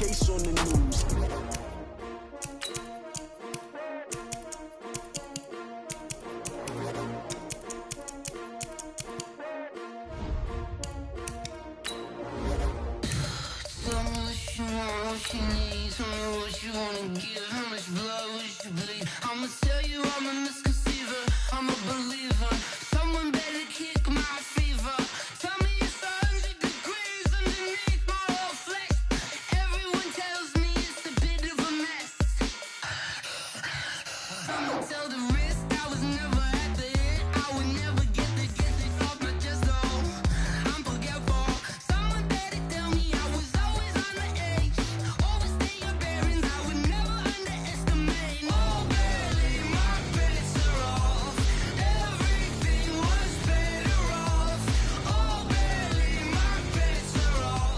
case on the news. Tell me what you want, what you need. Tell me what you wanna give. How much blood would you bleed? I'ma tell you I'm a misconceiver. I'm a believer. Someone better kick my fever. Tell me it's 100 degrees underneath my whole flesh. Everyone tells me it's a bit of a mess. I'ma tell the risk I was never at the end. I would never get this off my chest. Oh, I'm forgetful. Someone better tell me I was always on the edge. Overstay your bearings, I would never underestimate. Oh, barely my bets are off. Everything was better off. Oh, barely my bets are off.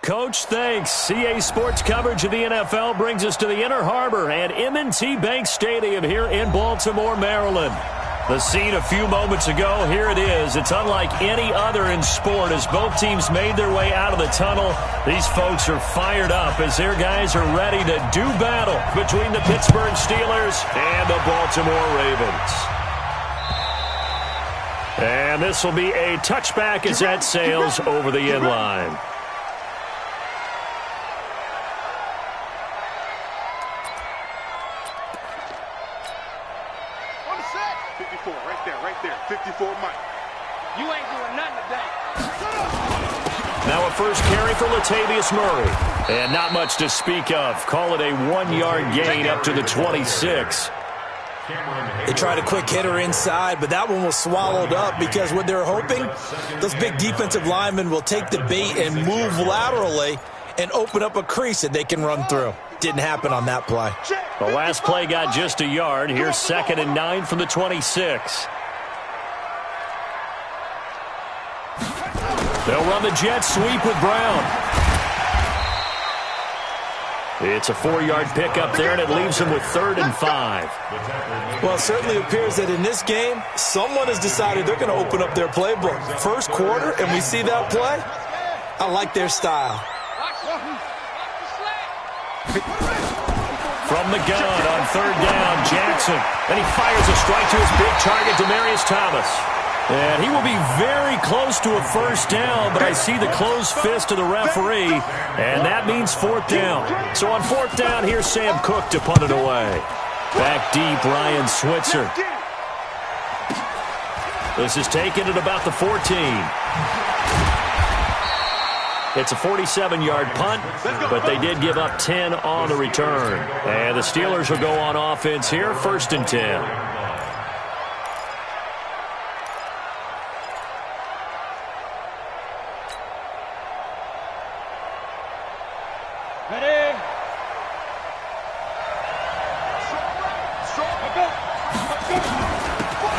Coach, thanks. CA Sports coverage of the NFL brings us to the Inner Harbor and M&T Bank Stadium here in Baltimore, Maryland. The scene a few moments ago, here it is. It's unlike any other in sport as both teams made their way out of the tunnel. These folks are fired up as their guys are ready to do battle between the Pittsburgh Steelers and the Baltimore Ravens. And this will be a touchback as that sails over the end line. On the set. 54, right there. 54, Mike. You ain't doing nothing today. Now a first carry for Latavius Murray. And not much to speak of. Call it a 1-yard gain up to the 26. They tried a quick hitter inside, but that one was swallowed up because what they're hoping, those big defensive linemen will take the bait and move laterally and open up a crease that they can run through. Didn't happen on that play. The last play got just a yard. Here's 2nd and 9 from the 26. They'll run the jet sweep with Brown. It's a 4-yard pickup there, and it leaves them with 3rd and 5. Well, it certainly appears that in this game, someone has decided they're going to open up their playbook. First quarter, and we see that play. I like their style. From the gun on 3rd down, Jackson. And he fires a strike to his big target, Demaryius Thomas. And he will be very close to a first down, but I see the closed fist of the referee, and that means 4th down. So on 4th down, here's Sam Cook to punt it away. Back deep, Ryan Switzer. This is taken at about the 14. It's a 47-yard punt, but they did give up 10 on the return. And the Steelers will go on offense here, 1st and 10.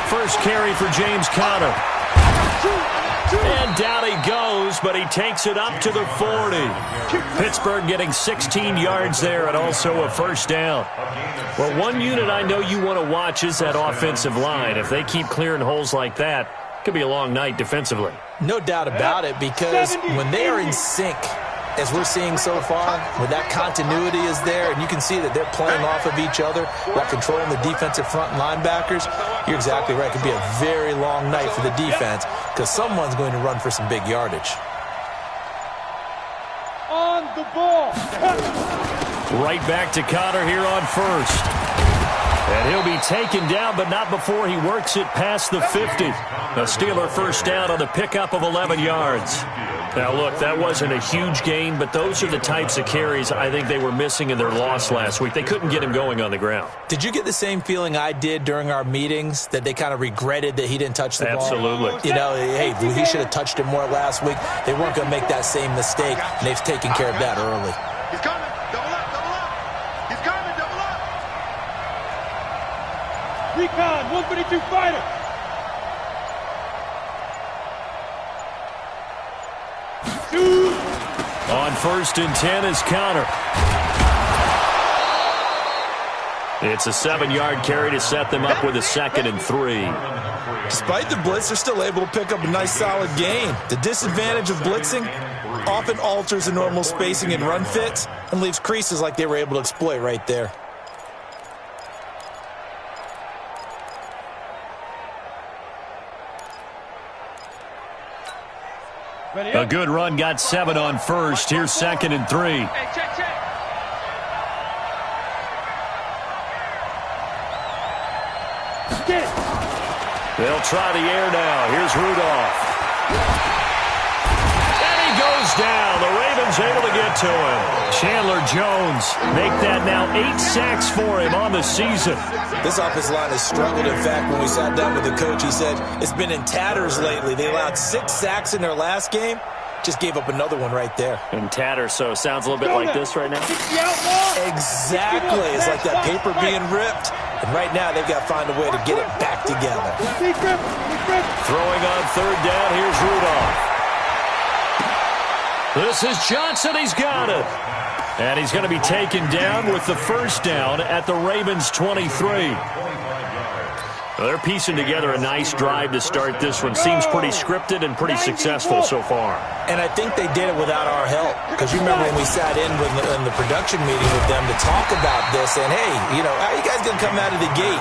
First carry for James Conner. And down he goes, but he takes it up to the 40. Pittsburgh getting 16 yards there and also a first down. Well, one unit I know you want to watch is that offensive line. If they keep clearing holes like that, it could be a long night defensively. No doubt about it, because when they are in sync, as we're seeing so far, when that continuity is there, and you can see that they're playing off of each other while controlling the defensive front linebackers, you're exactly right. It could be a very long night for the defense because someone's going to run for some big yardage. On the ball. Right back to Conner here on 1st. And he'll be taken down, but not before he works it past the 50. A Steeler first down on the pickup of 11 yards. Now, look, that wasn't a huge gain, but those are the types of carries I think they were missing in their loss last week. They couldn't get him going on the ground. Did you get the same feeling I did during our meetings, that they kind of regretted that he didn't touch the ball? Absolutely. You know, hey, he should have touched it more last week. They weren't going to make that same mistake, and they've taken care of that early. He's coming. Double up, double up. He's coming, double up. Recon, 132 fighter. On 1st and 10 is Conner. It's a 7-yard carry to set them up with a 2nd and 3. Despite the blitz, they're still able to pick up a nice solid gain. The disadvantage of blitzing often alters the normal spacing and run fits and leaves creases like they were able to exploit right there. A good run got 7 on first. Here's 2nd and 3. Hey, check. Get it. They'll try the air now. Here's Rudolph. And he goes down. The Ravens able to get to him. Chandler Jones make that now 8 sacks for him on the season. This offensive line has struggled. In fact, when we sat down with the coach, he said it's been in tatters lately. They allowed 6 sacks in their last game. Just gave up another one right there. In tatters, so sounds a little bit like this right now. Exactly. It's like that paper being ripped. And right now, they've got to find a way to get it back together. Throwing on 3rd down, here's Rudolph. This is Johnson. He's got it. And he's going to be taken down with the 1st down at the Ravens' 23. They're piecing together a nice drive to start this one. Seems pretty scripted and pretty successful so far. And I think they did it without our help. Because you remember when we sat in the production meeting with them to talk about this, and hey, you know, how are you guys going to come out of the gate?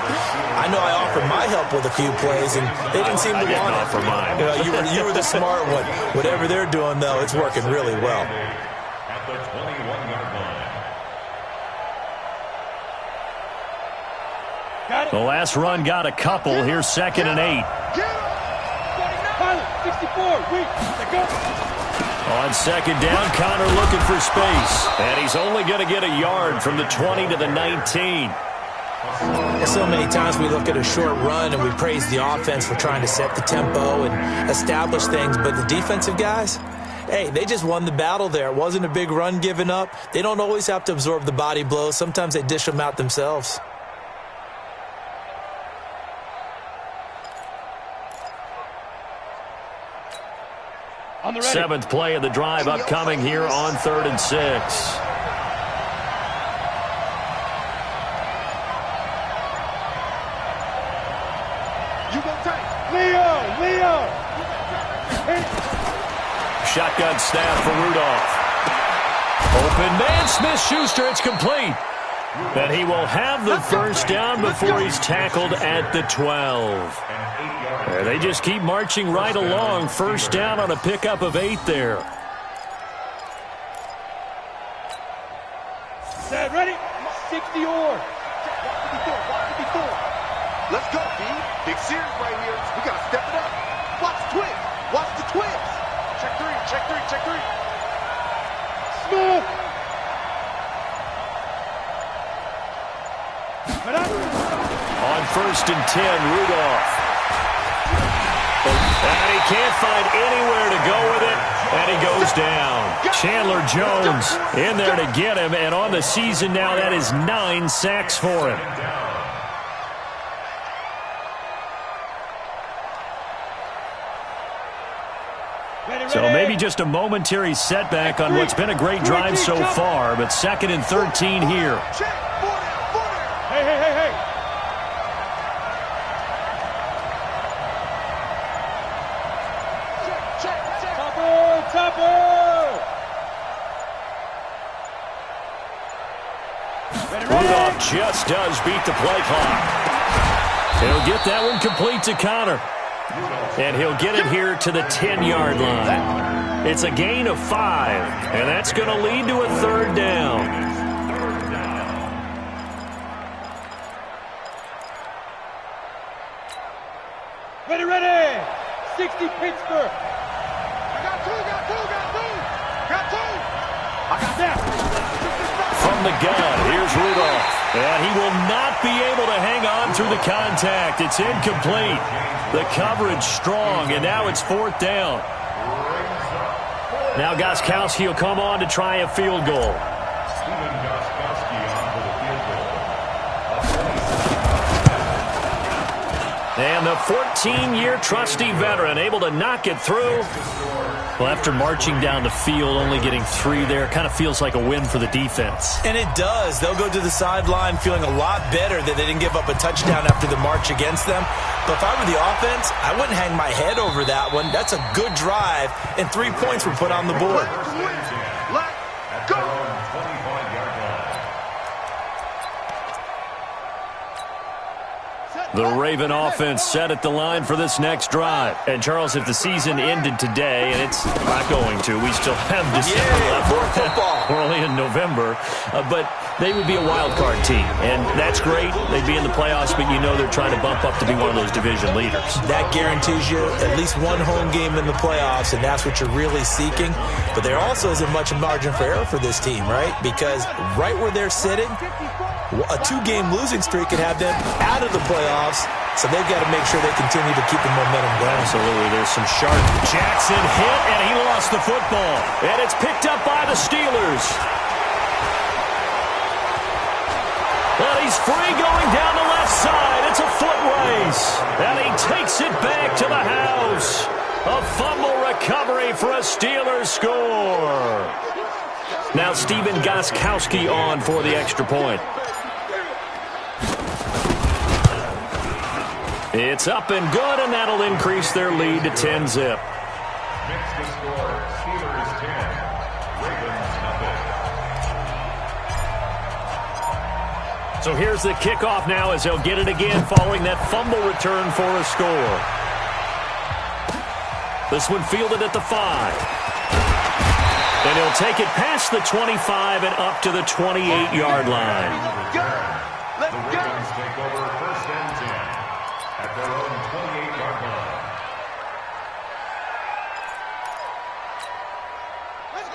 I know I offered my help with a few plays, and they didn't seem to want it. Offer mine. You know, you were the smart one. Whatever they're doing, though, it's working really well. At the 21-yard line. The last run got a couple. Here's 2nd and 8. On 2nd down, Connor looking for space. And he's only going to get a yard from the 20 to the 19. So many times we look at a short run and we praise the offense for trying to set the tempo and establish things. But the defensive guys, hey, they just won the battle there. It wasn't a big run given up. They don't always have to absorb the body blows. Sometimes they dish them out themselves. Seventh play of the drive upcoming here on 3rd and 6. You go tight. Leo. Shotgun snap for Rudolph. Open man, Smith-Schuster. It's complete. And he will have the 1st down before he's tackled at the 12. And they just keep marching right along. 1st down on a pickup of 8 there. Set, ready? 60 or. Let's go, B. Big series right here. We got to step it up. Watch the twins. Watch the twins. Check 3. Smith. On 1st and 10, Rudolph. And he can't find anywhere to go with it, and he goes down. Chandler Jones in there to get him, and on the season now, that is 9 sacks for him. So maybe just a momentary setback on what's been a great drive so far, but 2nd and 13 here. Hey. Topper. Rudolph just does beat the play clock. He'll get that one complete to Connor. And he'll get it here to the 10-yard line. It's a gain of 5, and that's going to lead to a 3rd down. Ready. 60 Pittsburgh. Got two. I got that. From the gun, here's Rudolph. And he will not be able to hang on through the contact. It's incomplete. The coverage strong, and now it's 4th down. Now Gostkowski will come on to try a field goal. And the 14-year trusty veteran able to knock it through. Well, after marching down the field, only getting 3 there, kind of feels like a win for the defense. And it does. They'll go to the sideline feeling a lot better that they didn't give up a touchdown after the march against them. But if I were the offense, I wouldn't hang my head over that one. That's a good drive, and 3 points were put on the board. Let's go. 25-yard line. The Raven offense set at the line for this next drive. And, Charles, if the season ended today, and it's not going to, we still have December left. More football. We're only in November. But they would be a wild card team, and that's great. They'd be in the playoffs, but you know they're trying to bump up to be one of those division leaders. That guarantees you at least one home game in the playoffs, and that's what you're really seeking. But there also isn't much margin for error for this team, right? Because right where they're sitting, a 2-game losing streak could have them out of the playoffs, so they've got to make sure they continue to keep the momentum going. Absolutely. There's some sharp. Jackson hit, and he lost the football. And it's picked up by the Steelers. And he's free going down the left side. It's a foot race. And he takes it back to the house. A fumble recovery for a Steelers score. Now Steven Gostkowski on for the extra point. It's up and good, and that'll increase their lead to 10-zip. Makes the score Steelers 10, Ravens nothing. So here's the kickoff now as they'll get it again following that fumble return for a score. This one fielded at the 5. And he'll take it past the 25 and up to the 28-yard line. The Ravens take over first and 10 at their own 28-yard line.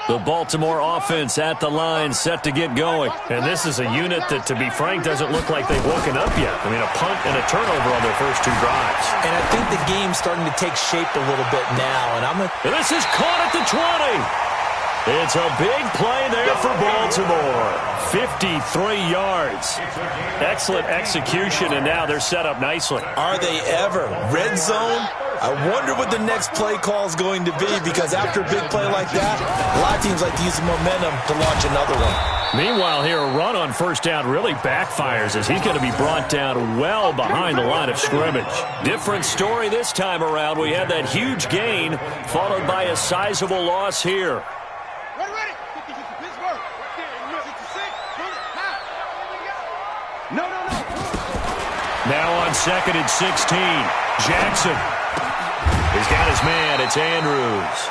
The Baltimore offense at the line, set to get going. And this is a unit that, to be frank, doesn't look like they've woken up yet. I mean, a punt and a turnover on their first 2 drives. And I think the game's starting to take shape a little bit now. And this is caught at the 20. It's a big play there for Baltimore. 53 yards. Excellent execution, and now they're set up nicely. Are they ever? Red zone? I wonder what the next play call is going to be, because after a big play like that, a lot of teams like to use the momentum to launch another one. Meanwhile, here, a run on first down really backfires as he's going to be brought down well behind the line of scrimmage. Different story this time around. We had that huge gain followed by a sizable loss here. Now on 2nd and 16, Jackson. He's got his man. It's Andrews.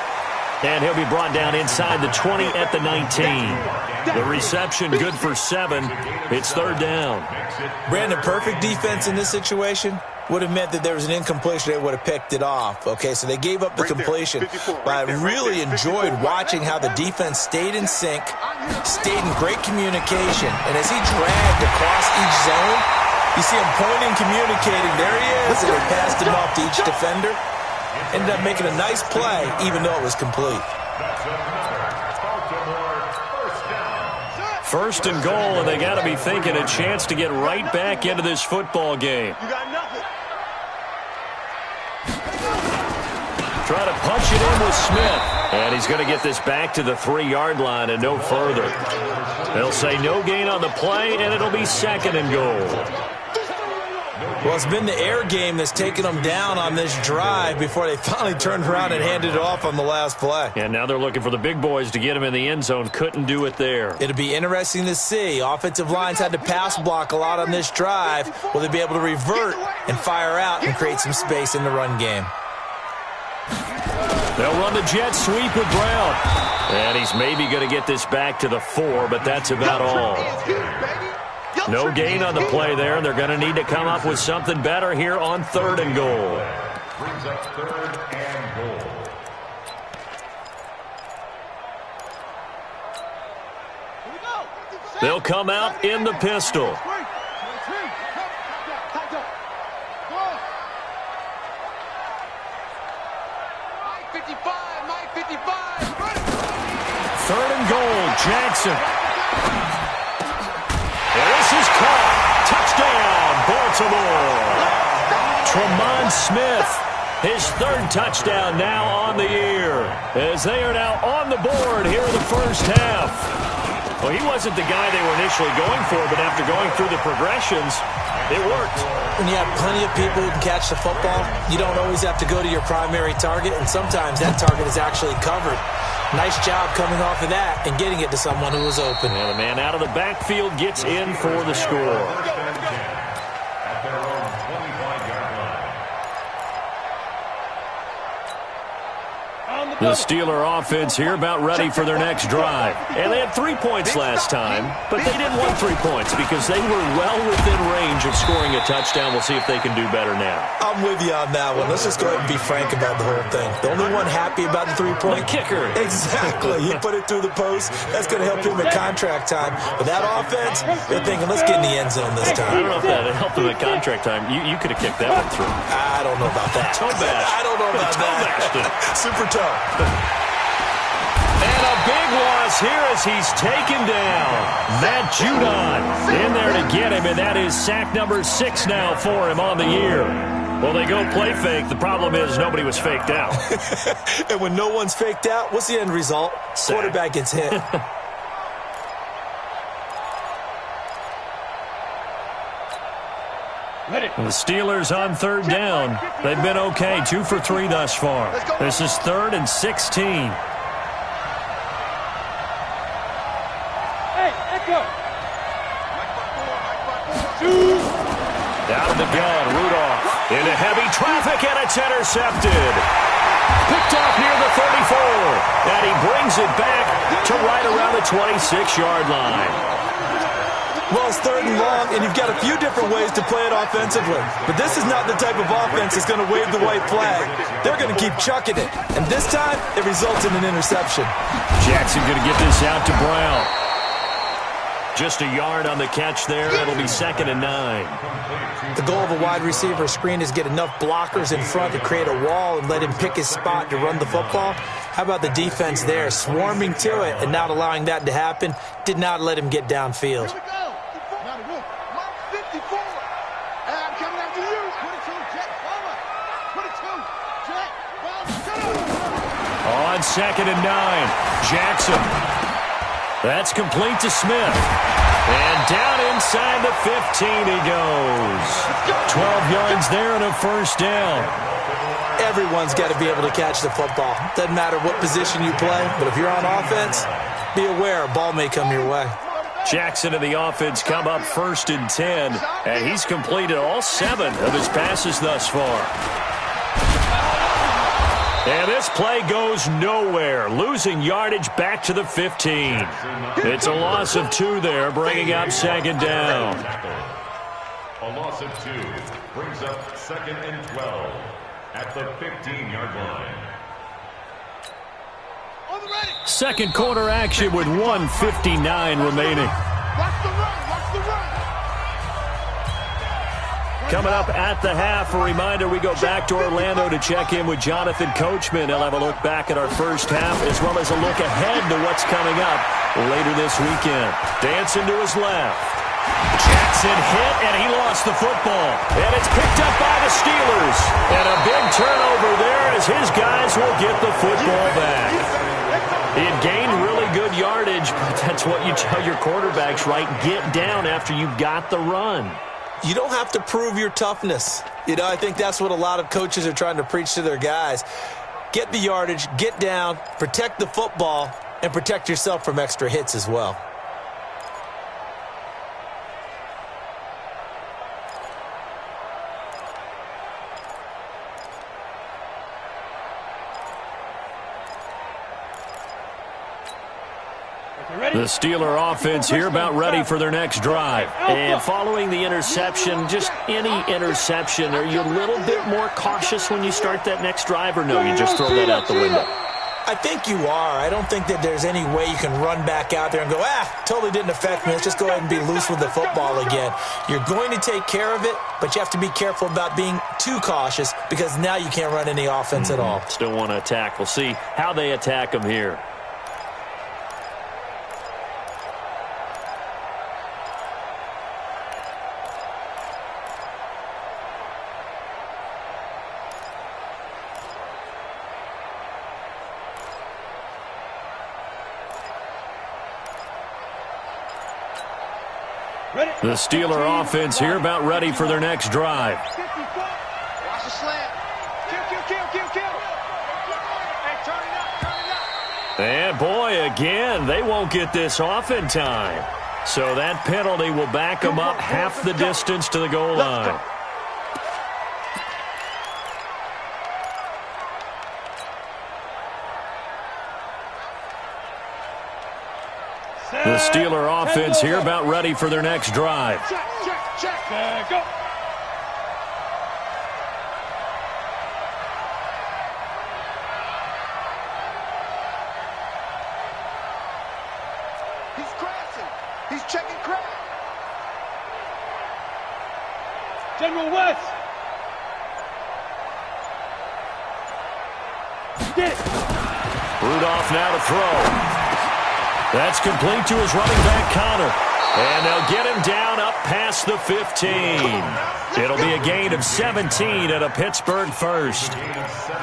And he'll be brought down inside the 20 at the 19. The reception good for 7. It's 3rd down. Brandon, perfect defense in this situation would have meant that there was an incompletion. They would have picked it off. Okay, so they gave up the completion. But I really enjoyed watching how the defense stayed in sync, stayed in great communication. And as he dragged across each zone, you see him pointing, communicating. There he is. And they passed him off to each defender. Ended up making a nice play, even though it was complete. First and goal, and they got to be thinking a chance to get right back into this football game. You got nothing. Try to punch it in with Smith. And he's going to get this back to the 3-yard line and no further. They'll say no gain on the play, and it'll be 2nd and goal. Well, it's been the air game that's taken them down on this drive before they finally turned around and handed it off on the last play. And now they're looking for the big boys to get him in the end zone. Couldn't do it there. It'll be interesting to see. Offensive lines had to pass block a lot on this drive. Will they be able to revert and fire out and create some space in the run game? They'll run the jet sweep with Brown. And he's maybe going to get this back to the 4, but that's about all. No gain on the play there. They're going to need to come up with something better here on 3rd and goal. Brings up 3rd and goal. They'll come out in the pistol. Third and goal, Jackson. And this is caught. Touchdown, Baltimore. Tremont Smith His third touchdown now on the year, as they are now on the board here in the first half. Well, he wasn't the guy they were initially going for, but after going through the progressions, it worked. When you have plenty of people who can catch the football, you don't always have to go to your primary target, and sometimes that target is actually covered. Nice job coming off of that and getting it to someone who was open. And the man out of the backfield gets in for the score. At their own 25-yard line. The Steeler offense here about ready for their next drive. And they had 3 points last time, but they didn't want 3 points because they were well within range of scoring a touchdown. We'll see if they can do better now. I'm with you on that one. Let's just go ahead and be frank about the whole thing. The only one happy about the 3-point? The kicker. Exactly. He put it through the post. That's going to help him at contract time. But that offense, they're thinking, let's get in the end zone this time. I don't know if that helped them at contract time. You could have kicked that one through. I don't know about that. Toe bash. I don't know about that. Super toe. And a big loss here as he's taken down. Matt Judon in there to get him, and that is sack number 6 now for him on the year. Well, they go play fake. The problem is nobody was faked out. And when no one's faked out, what's the end result? Sack. Quarterback gets hit. The Steelers on third down. They've been okay, 2 for 3 thus far. This is 3rd and 16. Down to the gun, Rudolph into heavy traffic, and it's intercepted. Picked off near the 34, and he brings it back to right around the 26-yard line. Well, it's 3rd and long, and you've got a few different ways to play it offensively. But this is not the type of offense that's going to wave the white flag. They're going to keep chucking it. And this time, it results in an interception. Jackson going to get this out to Brown. Just a yard on the catch there. It'll be 2nd and 9. The goal of a wide receiver screen is get enough blockers in front to create a wall and let him pick his spot to run the football. How about the defense there, swarming to it and not allowing that to happen? Did not let him get downfield. Here we go. 54. I'm coming after you. 22, Jet, forward. 22, Jet, well, On 2nd and 9, Jackson. That's complete to Smith. And down inside the 15 he goes. 12 yards there and a first down. Everyone's got to be able to catch the football. Doesn't matter what position you play, but if you're on offense, be aware a ball may come your way. Jackson and the offense come up 1st and 10, and he's completed all 7 of his passes thus far. And this play goes nowhere, losing yardage back to the 15. It's a loss of 2 there, bringing up 2nd down. A loss of 2 brings up 2nd and 12 at the 15-yard line. Second quarter action with 1:59 remaining. watch the run, watch the run. Coming up at the half, a reminder, we go back to Orlando to check in with Jonathan Coachman. He'll have a look back at our first half as well as a look ahead to what's coming up later this weekend. Dancing to his left. Jackson hit, and he lost the football. And it's picked up by the Steelers. And a big turnover there as his guys will get the football back. He had gained really good yardage, but that's what you tell your quarterbacks, right? Get down after you got the run. You don't have to prove your toughness. You know, I think that's what a lot of coaches are trying to preach to their guys. Get the yardage, get down, protect the football, and protect yourself from extra hits as well. The Steeler offense here about ready for their next drive. And following the interception, just any interception, are you a little bit more cautious when you start that next drive, or no, you just throw that out the window? I think you are. I don't think that there's any way you can run back out there and go, totally didn't affect me. Let's just go ahead and be loose with the football again. You're going to take care of it, but you have to be careful about being too cautious because now you can't run any offense at all. Still want to attack. We'll see how they attack them here. The Steeler offense here about ready for their next drive. Watch the slant. Kill. Hey, turn it up. And boy, again, they won't get this off in time. So that penalty will back them up half the distance to the goal line. The Steeler offense here about ready for their next drive. Check. Go. He's crashing. He's checking crash. General West. Rudolph now to throw. That's complete to his running back, Connor. And they'll get him down up past the 15. It'll be a gain of 17 at a Pittsburgh first.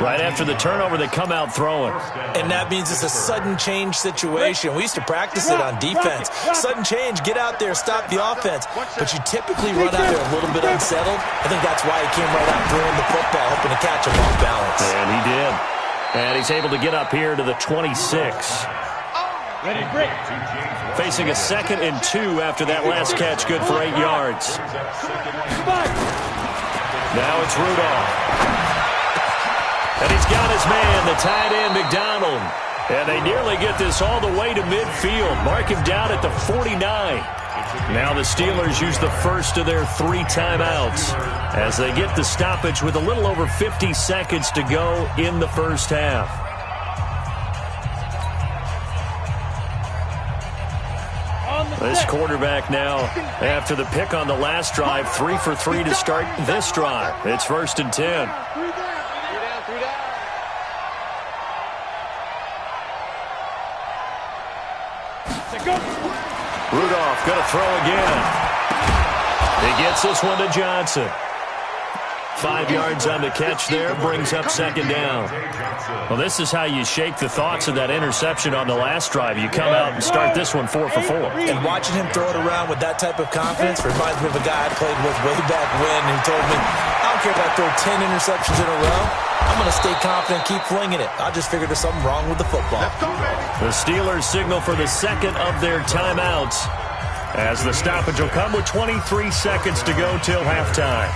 Right after the turnover, they come out throwing. And that means it's a sudden change situation. We used to practice it on defense. Sudden change, get out there, stop the offense. But you typically run out there a little bit unsettled. I think that's why he came right out throwing the football, hoping to catch him off balance. And he did. And he's able to get up here to the 26. Ready, break. Facing a 2nd and 2 after that last catch, good for 8 yards. Now it's Rudolph. And he's got his man, the tight end, McDonald. And they nearly get this all the way to midfield. Mark him down at the 49. Now the Steelers use the first of their 3 timeouts as they get the stoppage with a little over 50 seconds to go in the first half. This quarterback now, after the pick on the last drive, 3 for 3 to start this drive. It's 1st and 10. 3 down. Rudolph going to throw again. He gets this one to Johnson. 5 yards on the catch there, brings up 2nd down. Well, this is how you shake the thoughts of that interception on the last drive. You come out and start this one 4 for 4. And watching him throw it around with that type of confidence reminds me of a guy I played with way back when who told me, I don't care if I throw 10 interceptions in a row. I'm going to stay confident, keep flinging it. I just figured there's something wrong with the football. The Steelers signal for the 2nd of their timeouts as the stoppage will come with 23 seconds to go till halftime.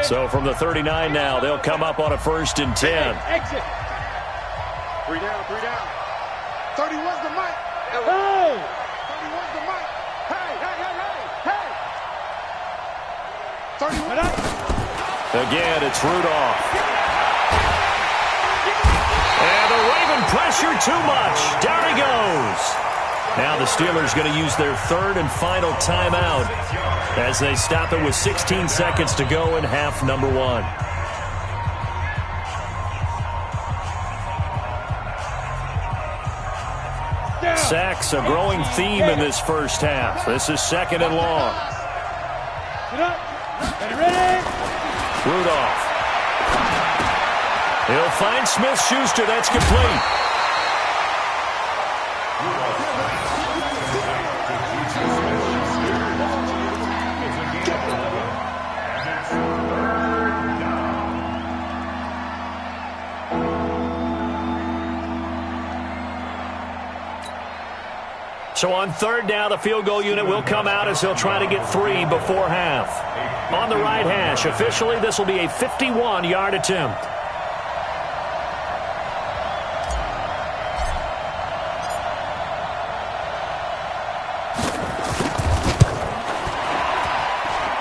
So from the 39 now, they'll come up on a 1st and 10. Exit. 3 down. 31's the mic. Hey! 31's the mic. Hey! 31. Again, it's Rudolph. And the Raven pressure too much. Down he goes. Now the Steelers going to use their 3rd and final timeout as they stop it with 16 seconds to go in half number 1. Sacks, a growing theme in this first half. This is 2nd and long. Rudolph. He'll find Smith-Schuster. That's complete. So on 3rd down, the field goal unit will come out as he'll try to get 3 before half. On the right hash, officially, this will be a 51-yard attempt.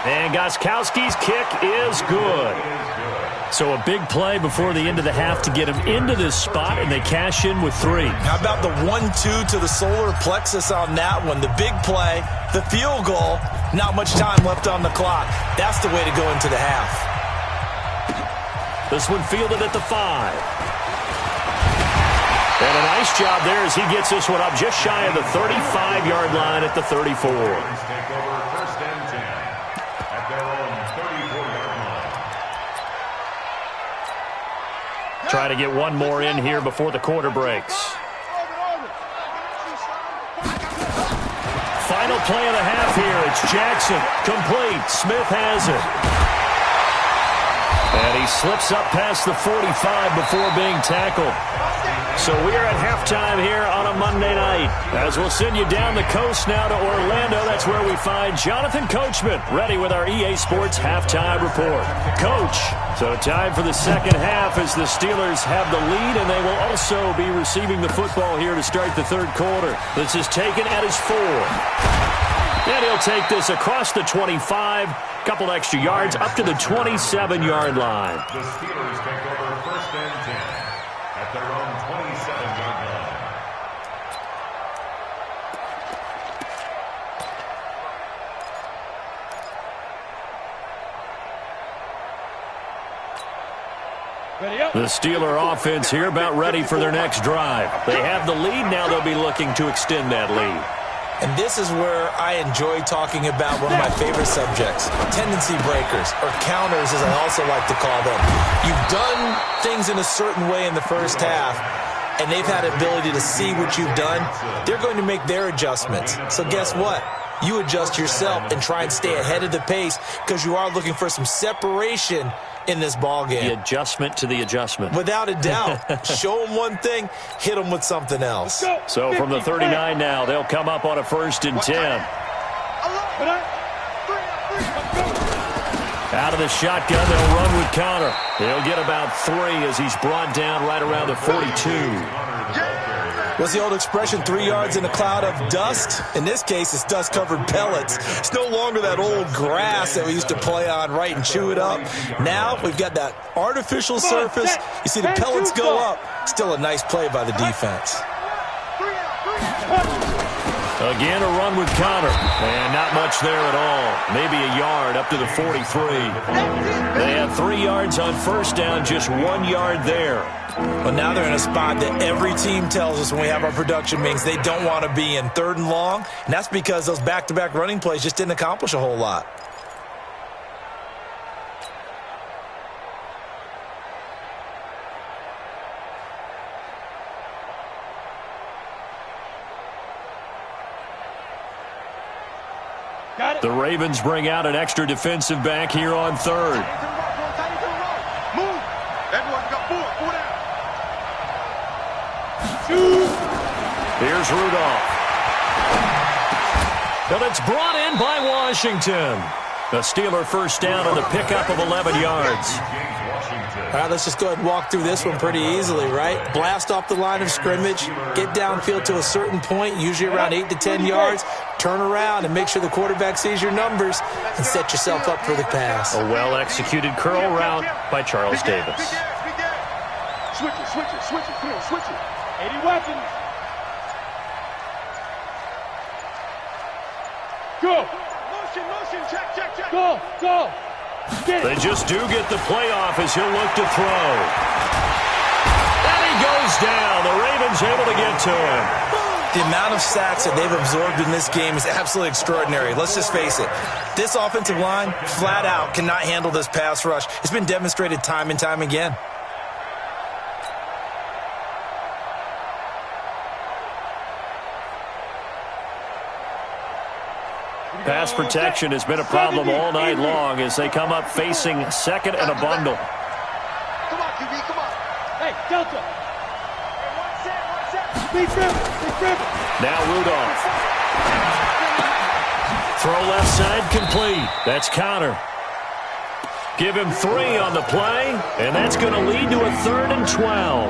And Gostkowski's kick is good. So a big play before the end of the half to get him into this spot, and they cash in with 3. How about the 1-2 to the solar plexus on that one? The big play, the field goal, not much time left on the clock. That's the way to go into the half. This one fielded at the 5. And a nice job there as he gets this one up just shy of the 35-yard line at the 34. Try to get one more in here before the quarter breaks. play of the half here. It's Jackson. Complete. Smith has it. And he slips up past the 45 before being tackled. So we are at halftime here on a Monday night. As we'll send you down the coast now to Orlando. That's where we find Jonathan Coachman ready with our EA Sports halftime report. Coach, so time for the second half as the Steelers have the lead, and they will also be receiving the football here to start the third quarter. This is taken at his 4. And he'll take this across the 25, couple extra yards up to the 27-yard line. The Steelers take over first and 10 at their own 27-yard line. The Steeler offense here about ready for their next drive. They have the lead. Now they'll be looking to extend that lead. And this is where I enjoy talking about one of my favorite subjects, tendency breakers, or counters as I also like to call them. You've done things in a certain way in the first half, and they've had ability to see what you've done. They're going to make their adjustments. So guess what? You adjust yourself and try and stay ahead of the pace because you are looking for some separation in this ball game. The adjustment to the adjustment. Without a doubt. Show them one thing, hit them with something else. So from the 39 now, they'll come up on a 1st and 10. Out of the shotgun, they'll run with Connor. He'll get about 3 as he's brought down right around the 42. What's the old expression, 3 yards in a cloud of dust? In this case, it's dust-covered pellets. It's no longer that old grass that we used to play on, right, and chew it up. Now we've got that artificial surface. You see the pellets go up. Still a nice play by the defense. Again, a run with Connor. And not much there at all. Maybe a yard up to the 43. They have 3 yards on first down, just 1 yard there. Well, now they're in a spot that every team tells us when we have our production meetings they don't want to be in, 3rd and long. And that's because those back-to-back running plays just didn't accomplish a whole lot. The Ravens bring out an extra defensive back here on 3rd. Move. Everyone got 4 down. Here's Rudolph. But it's brought in by Washington. The Steeler first down on the pickup of 11 yards. All right, let's just go ahead and walk through this one pretty easily, right? Blast off the line of scrimmage, get downfield to a certain point, usually around 8 to 10 yards, turn around and make sure the quarterback sees your numbers and set yourself up for the pass. A well-executed curl route by Charles Davis. Switch it. 80 weapons. Go. Motion, check. Go. They just do get the playoff as he'll look to throw. And he goes down. The Ravens able to get to him. The amount of sacks that they've absorbed in this game is absolutely extraordinary. Let's just face it. This offensive line, flat out, cannot handle this pass rush. It's been demonstrated time and time again. Pass protection has been a problem all night long as they come up facing 2nd and a bundle. Come on, QB, come on. Hey, Delta. Big river. Now Rudolph. Throw left side complete. That's Connor. Give him 3 on the play, and that's going to lead to a 3rd and 12.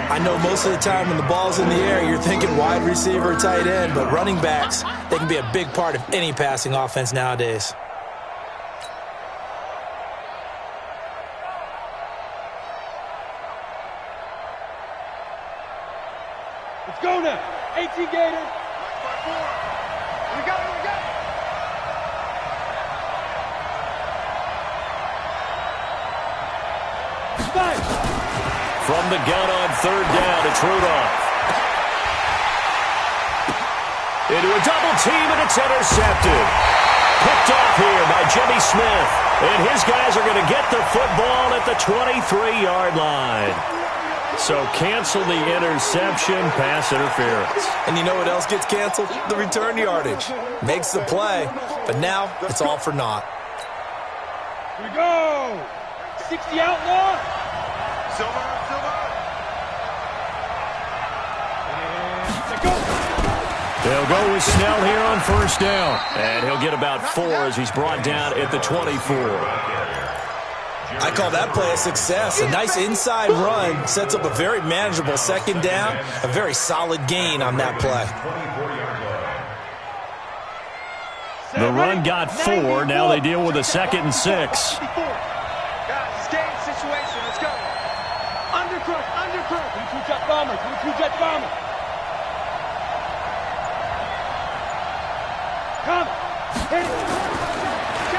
I know most of the time when the ball's in the air, you're thinking wide receiver, tight end, but running backs, they can be a big part of any passing offense nowadays. Let's go now. 18 Gators. We got it. From the gun on 3rd down, it's Rudolph. Into a double team, and it's intercepted. Picked off here by Jimmy Smith. And his guys are going to get the football at the 23-yard line. So cancel the interception, pass interference. And you know what else gets canceled? The return yardage. Makes the play, but now it's all for naught. Here we go. 60 outlaw. Silver. And go. They'll go with Snell here on first down. And he'll get about 4 as he's brought down at the 24. I call that play a success. A nice inside run sets up a very manageable second down. A very solid gain on that play. The run got 4. Now they deal with a 2nd and 6. Guys, it's game situation. Let's go. Undercrush. 2-jet bomber. 2-jet bomber. Come. Hit it.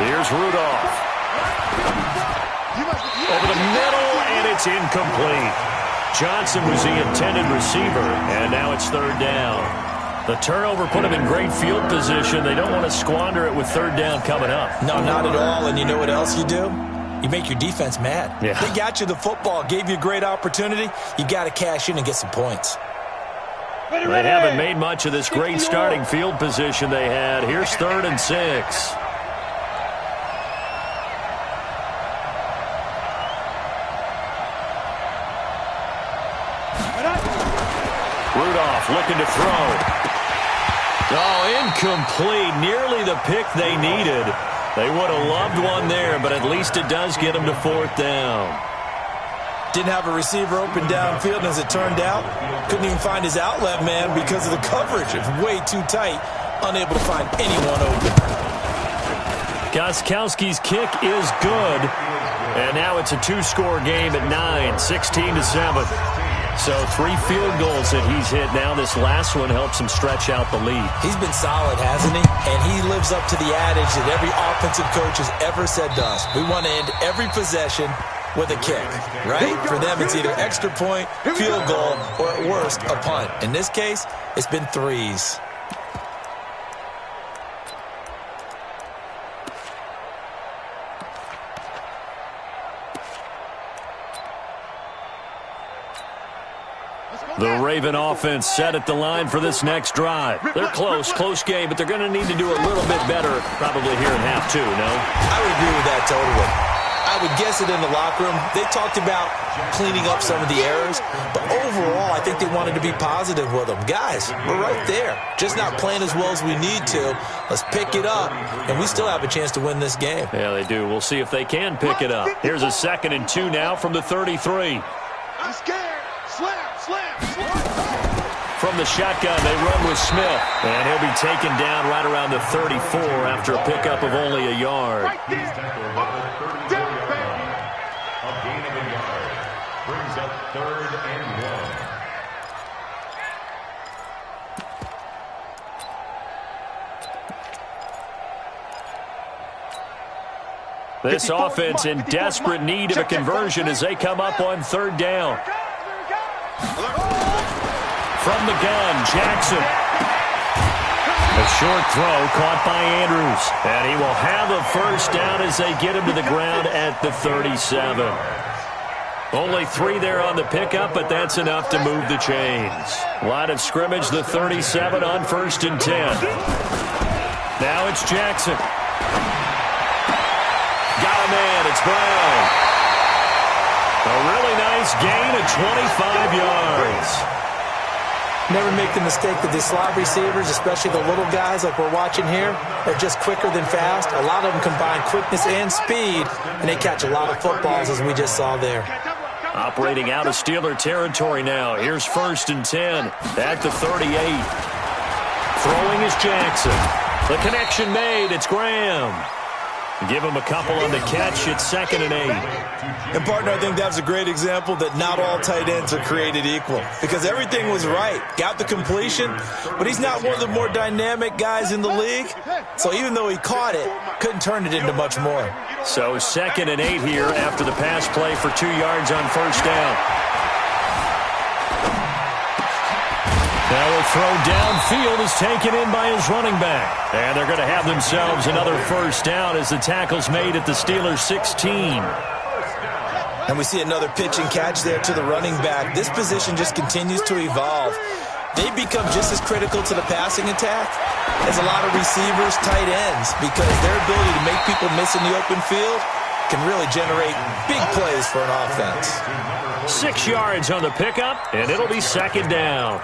Here's Rudolph. Over the middle, and it's incomplete. Johnson was the intended receiver, and now it's 3rd down. The turnover put him in great field position. They don't want to squander it with 3rd down coming up. No, not at all. And you know what else you do? You make your defense mad. Yeah. They got you the football, gave you a great opportunity. You got to cash in and get some points. They haven't made much of this great starting field position they had. Here's 3rd and 6. Rudolph looking to throw. Oh, incomplete. Nearly the pick they needed. They would have loved one there, but at least it does get them to 4th down. Didn't have a receiver open downfield, and as it turned out, couldn't even find his outlet man because of the coverage. It was way too tight, unable to find anyone open. Gostkowski's kick is good, and now it's a 2-score game at 9, 16-7. So 3 field goals that he's hit now. This last one helps him stretch out the lead. He's been solid, hasn't he? And he lives up to the adage that every offensive coach has ever said to us. We want to end every possession with a kick, right? For them, it's either extra point, field goal, or at worst, a punt. In this case, it's been 3s. The Raven offense set at the line for this next drive. They're close game, but they're going to need to do a little bit better probably here in half 2, no? I would agree with that totally. I would guess it in the locker room. They talked about cleaning up some of the errors, but overall, I think they wanted to be positive with them. Guys, we're right there. Just not playing as well as we need to. Let's pick it up, and we still have a chance to win this game. Yeah, they do. We'll see if they can pick it up. Here's a 2nd and 2 now from the 33. I'm scared. Slam. From the shotgun, they run with Smith, and he'll be taken down right around the 34 after a pickup of only a yard. A gain of a yard brings up 3rd and 1. This offense in desperate need of a conversion as they come up on 3rd down. From the gun, Jackson. A short throw caught by Andrews. And he will have a 1st down as they get him to the ground at the 37. Only 3 there on the pickup, but that's enough to move the chains. Line of scrimmage, the 37 on 1st and 10. Now it's Jackson. Got a man, it's Brown. A really nice gain of 25 yards. Never make the mistake that the slot receivers, especially the little guys like we're watching here, are just quicker than fast. A lot of them combine quickness and speed, and they catch a lot of footballs, as we just saw there. Operating out of Steeler territory now. Here's 1st and 10 at the 38. Throwing is Jackson. The connection made. It's Graham. Give him a couple on the catch. It's 2nd and 8. And, partner, I think that's a great example that not all tight ends are created equal because everything was right. Got the completion, but he's not one of the more dynamic guys in the league. So even though he caught it, couldn't turn it into much more. So 2nd and 8 here after the pass play for 2 yards on 1st down. Now a throw downfield is taken in by his running back. And they're going to have themselves another 1st down as the tackle's made at the Steelers' 16. And we see another pitch and catch there to the running back. This position just continues to evolve. They become just as critical to the passing attack as a lot of receivers, tight ends, because their ability to make people miss in the open field can really generate big plays for an offense. 6 yards on the pickup, and it'll be second down.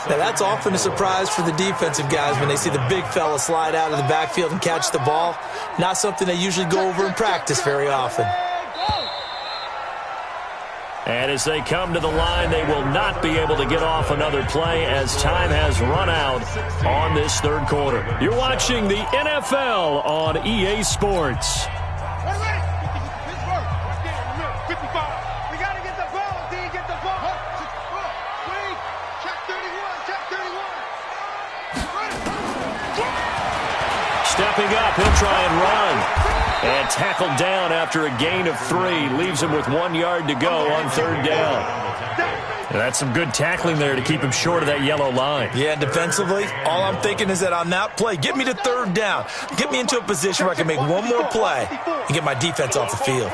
Now, that's often a surprise for the defensive guys when they see the big fella slide out of the backfield and catch the ball. Not something they usually go over in practice very often. And as they come to the line, they will not be able to get off another play as time has run out on this third quarter. You're watching the NFL on EA Sports. Stepping up, he'll try and run. And tackled down after a gain of 3. Leaves him with 1 yard to go on third down. And that's some good tackling there to keep him short of that yellow line. Yeah, defensively, all I'm thinking is that on that play, get me to third down. Get me into a position where I can make one more play and get my defense off the field.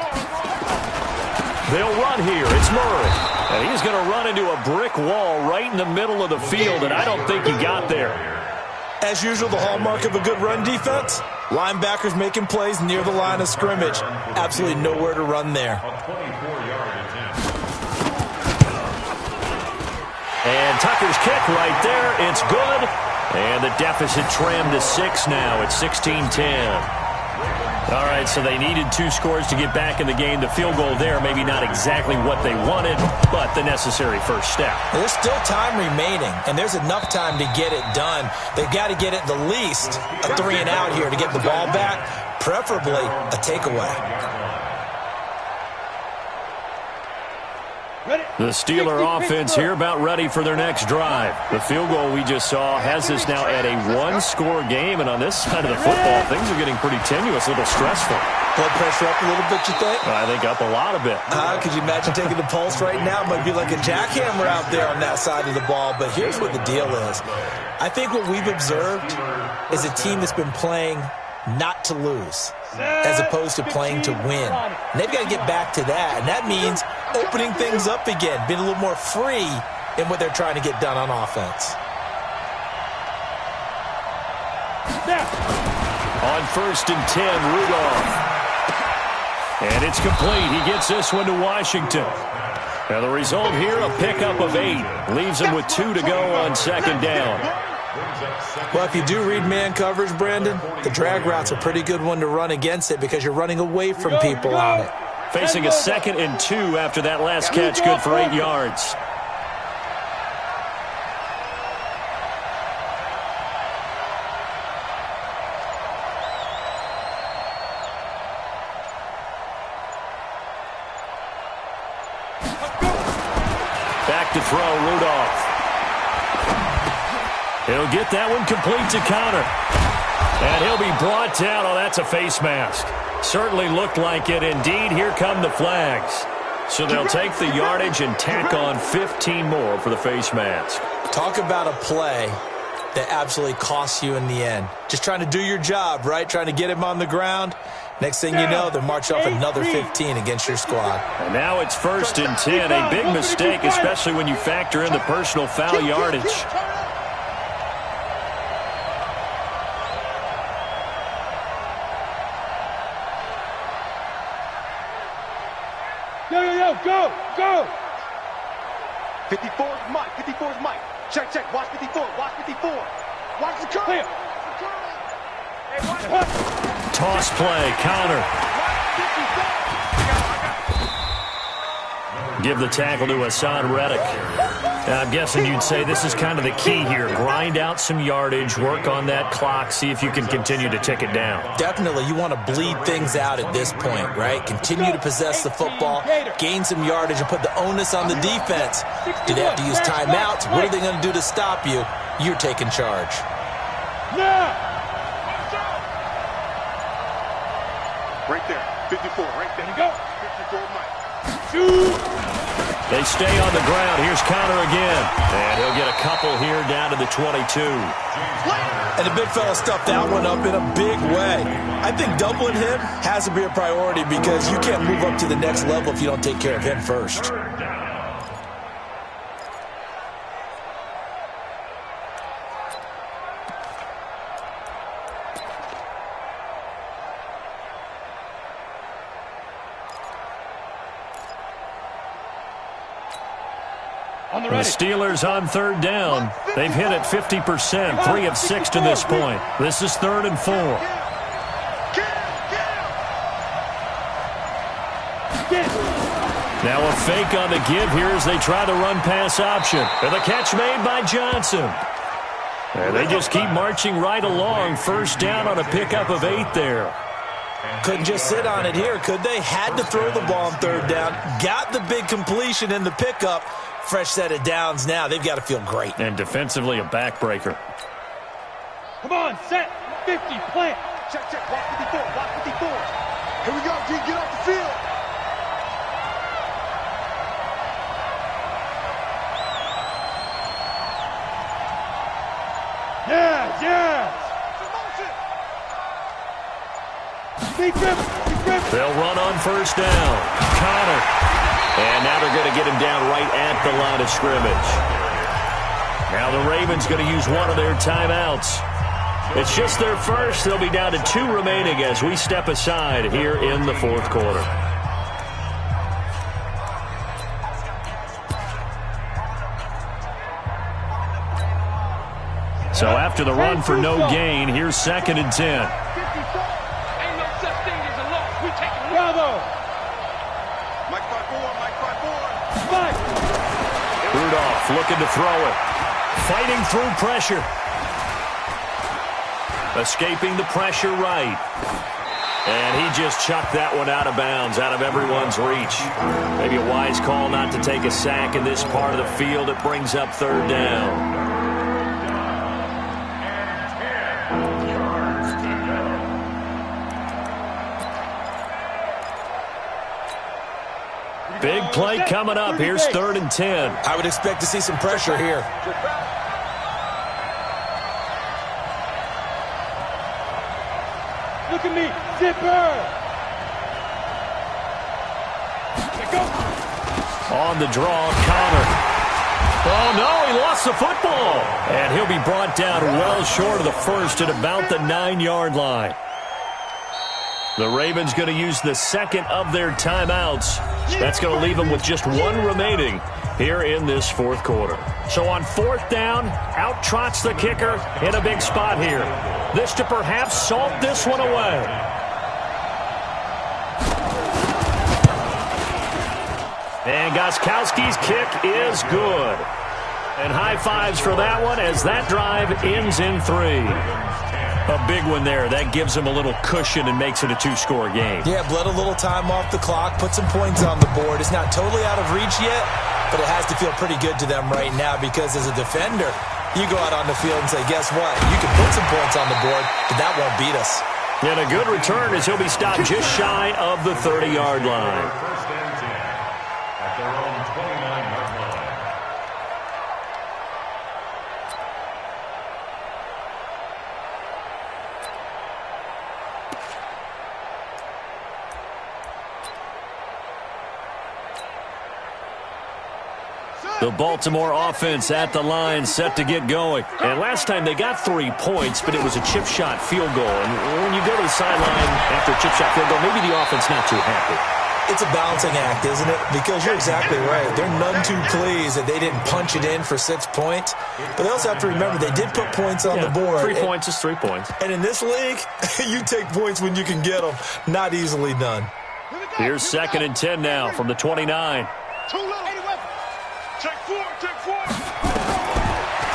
They'll run here. It's Murray. And he's going to run into a brick wall right in the middle of the field, and I don't think he got there. As usual, the hallmark of a good run defense, linebackers making plays near the line of scrimmage. Absolutely nowhere to run there. And Tucker's kick right there. It's good. And the deficit trimmed to 6 now. It's 16-10. All right, so they needed 2 scores to get back in the game. The field goal there, maybe not exactly what they wanted, but the necessary first step. There's still time remaining, and there's enough time to get it done. They've got to get at the least a 3 and out here to get the ball back, preferably a takeaway. The Steeler offense here about ready for their next drive. The field goal we just saw has us now at a 1-score game, and on this side of the football, things are getting pretty tenuous, a little stressful. Blood pressure up a little bit, you think? I think up a lot of it. Could you imagine taking the pulse right now? It might be like a jackhammer out there on that side of the ball, but here's what the deal is. I think what we've observed is a team that's been playing not to lose as opposed to playing to win. And they've got to get back to that, and that means opening things up again, being a little more free in what they're trying to get done on offense. On 1st and 10, Rudolph. And it's complete. He gets this one to Washington. Now the result here, a pickup of 8. Leaves him with 2 to go on second down. Well, if you do read man coverage, Brandon, the drag route's a pretty good one to run against it because you're running away from people on it. Facing a 2nd and 2 after that last catch, good for 8 yards. Back to throw, Rudolph. He'll get that one complete to counter. And he'll be brought down. Oh, that's a face mask. Certainly looked like it. Indeed, here come the flags. So they'll take the yardage and tack on 15 more for the face mask. Talk about a play that absolutely costs you in the end. Just trying to do your job, right? Trying to get him on the ground. Next thing you know, they'll march off another 15 against your squad. And now it's 1st and 10. A big mistake, especially when you factor in the personal foul yardage. Go! 54 is Mike. 54 is Mike. Check. Watch 54. Watch 54. Watch the curl. Toss play, counter. Give the tackle to Hassan Reddick. Now, I'm guessing you'd say this is kind of the key here. Grind out some yardage, work on that clock, see if you can continue to tick it down. Definitely, you want to bleed things out at this point, right? Continue to possess the football, gain some yardage, and put the onus on the defense. Do they have to use timeouts? What are they going to do to stop you? You're taking charge. Right there. 54, right there. Go. 54, Mike. Shoot! They stay on the ground. Here's Connor again. And he'll get a couple here down to the 22. And the big fella stuffed that one up in a big way. I think doubling him has to be a priority because you can't move up to the next level if you don't take care of him first. The Steelers on third down. They've hit it 50%, 3 of 6 to this point. This is 3rd and 4. Now a fake on the give here as they try the run-pass option. And the catch made by Johnson. And they just keep marching right along. First down on a pickup of 8 there. Couldn't just sit on it here, could they? Had to throw the ball on third down. Got the big completion in the pickup. Fresh set of downs now. They've got to feel great. And defensively, a backbreaker. Come on, set. 50, plant. Check, check. Block 54, block 54. Here we go, G. Get off the field. Yes, yes. Big grip, big grip. They'll run on first down. Connor. And now they're going to get him down right at the line of scrimmage. Now the Ravens going to use one of their timeouts. It's just their first. They'll be down to 2 remaining as we step aside here in the 4th quarter. So after the run for no gain, here's 2nd and 10. Ain't no such thing as a loss. We take it. Bravo. Mike 5-4, Mike 5-4. Mike. Rudolph looking to throw it. Fighting through pressure. Escaping the pressure right. And he just chucked that one out of bounds, out of everyone's reach. Maybe a wise call not to take a sack in this part of the field. It brings up 3rd down. Big play coming up. Here's 3rd and 10. I would expect to see some pressure here. Look at me. Zipper. Go. On the draw, Connor. Oh, no, he lost the football. And he'll be brought down well short of the first at about the 9-yard line. The Ravens going to use the 2nd of their timeouts. That's going to leave them with just 1 remaining here in this 4th quarter. So on 4th down, out trots the kicker in a big spot here. This to perhaps salt this one away. And Gostkowski's kick is good. And high fives for that one as that drive ends in 3. A big one there. That gives them a little cushion and makes it a 2-score game. Yeah, bled a little time off the clock, put some points on the board. It's not totally out of reach yet, but it has to feel pretty good to them right now because as a defender, you go out on the field and say, guess what? You can put some points on the board, but that won't beat us. And a good return as he'll be stopped just shy of the 30-yard line. First and 10 at their own 29-yard line. The Baltimore offense at the line set to get going. And last time they got 3 points, but it was a chip shot field goal. And when you go to the sideline after a chip shot field goal, maybe the offense not too happy. It's a balancing act, isn't it? Because you're exactly right. They're none too pleased that they didn't punch it in for 6 points. But they also have to remember they did put points on the board. 3 points is 3 points. And in this league, you take points when you can get them. Not easily done. Here's 2nd and 10 now from the 29. Too little. Check 4, check 4.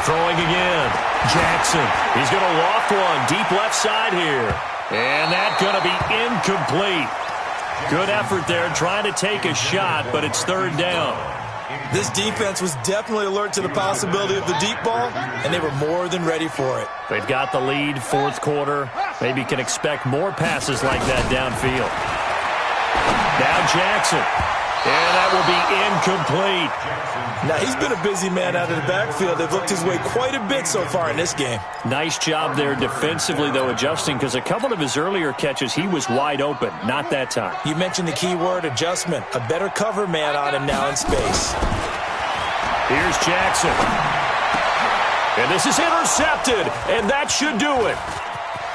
Throwing again. Jackson. He's going to loft one deep left side here. And that's going to be incomplete. Good effort there trying to take a shot, but it's 3rd down. This defense was definitely alert to the possibility of the deep ball, and they were more than ready for it. They've got the lead, 4th quarter. Maybe can expect more passes like that downfield. Now Jackson. And that will be incomplete. Now, he's been a busy man out of the backfield. They've looked his way quite a bit so far in this game. Nice job there defensively, though, adjusting, because a couple of his earlier catches, he was wide open. Not that time. You mentioned the key word, adjustment. A better cover man on him now in space. Here's Jackson. And this is intercepted, and that should do it.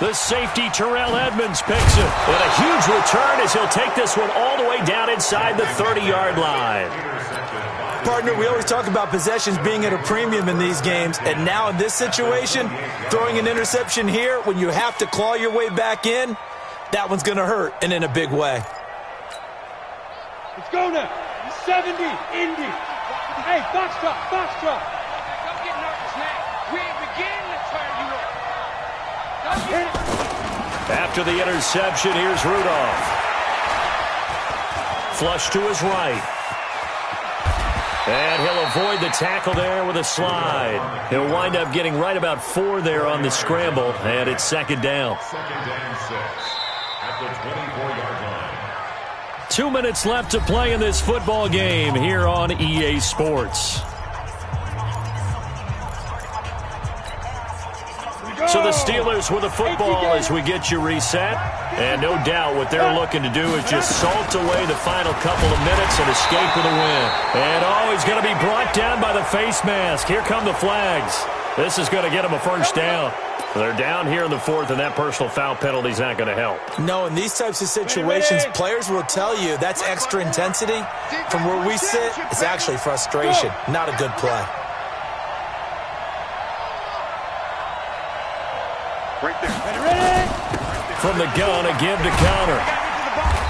The safety, Terrell Edmonds, picks it. And a huge return as he'll take this one all the way down inside the 30-yard line. Partner, we always talk about possessions being at a premium in these games, and now in this situation, throwing an interception here when you have to claw your way back in, that one's going to hurt, and in a big way. Let's go now. 70, Indy. Hey, box drop, box drop. Don't get nervous now. We ain't beginning to turn you up. After the interception, here's Rudolph. Flush to his right. And he'll avoid the tackle there with a slide. He'll wind up getting right about 4 there on the scramble, and it's second down. Second down 6 at the 24-yard line. 2 minutes left to play in this football game here on EA Sports. So the Steelers with the football as we get you reset. And no doubt what they're looking to do is just salt away the final couple of minutes and escape with a win. And he's going to be brought down by the face mask. Here come the flags. This is going to get them a first down. They're down here in the 4th, and that personal foul penalty is not going to help. No, in these types of situations, players will tell you that's extra intensity. From where we sit, it's actually frustration, not a good play. Right there. From the gun, a give to counter.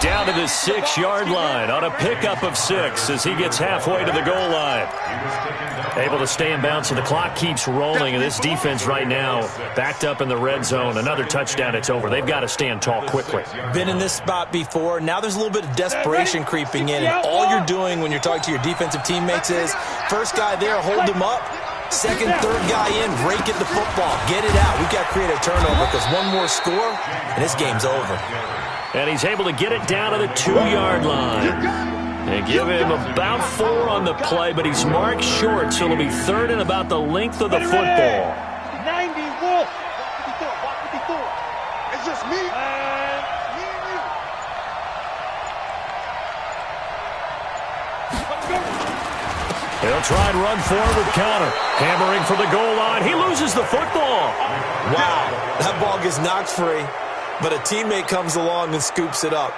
Down to the 6-yard line on a pickup of 6 as he gets halfway to the goal line. Able to stay in bounds, so the clock keeps rolling, and this defense right now backed up in the red zone. Another touchdown, it's over. They've got to stand tall quickly. Been in this spot before. Now there's a little bit of desperation creeping in, and all you're doing when you're talking to your defensive teammates is first guy there, hold him up. Second, third guy in, rake at the football. Get it out. We've got to create a turnover because one more score, and this game's over. And he's able to get it down to the 2-yard line. They give him about 4 on the play, but he's marked short, so it'll be 3rd and about the length of the football. 90, Wolf. Walk 54. It's just me. Me and you. He'll try and run forward with counter. Hammering for the goal line. He loses the football. Wow, that ball gets knocked free, but a teammate comes along and scoops it up.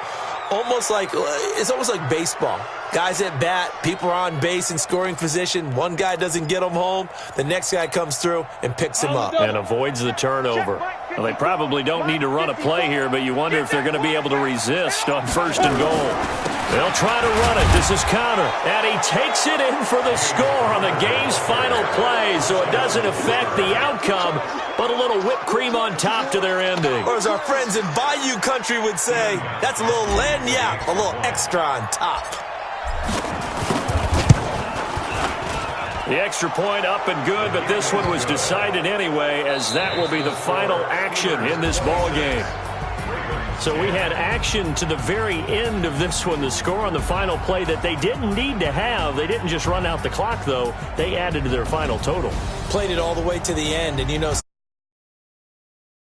It's almost like baseball. Guys at bat, people are on base in scoring position. One guy doesn't get them home. The next guy comes through and picks him up. And avoids the turnover. Well, they probably don't need to run a play here, but you wonder if they're going to be able to resist on 1st and goal. They'll try to run it. This is counter. And he takes it in for the score on the game's final play, so it doesn't affect the outcome, but a little whipped cream on top to their ending. Or as our friends in Bayou Country would say, that's a little lagniappe, a little extra on top. The extra point up and good, but this one was decided anyway, as that will be the final action in this ball game. So we had action to the very end of this one, the score on the final play that they didn't need to have. They didn't just run out the clock, though. They added to their final total. Played it all the way to the end, and you know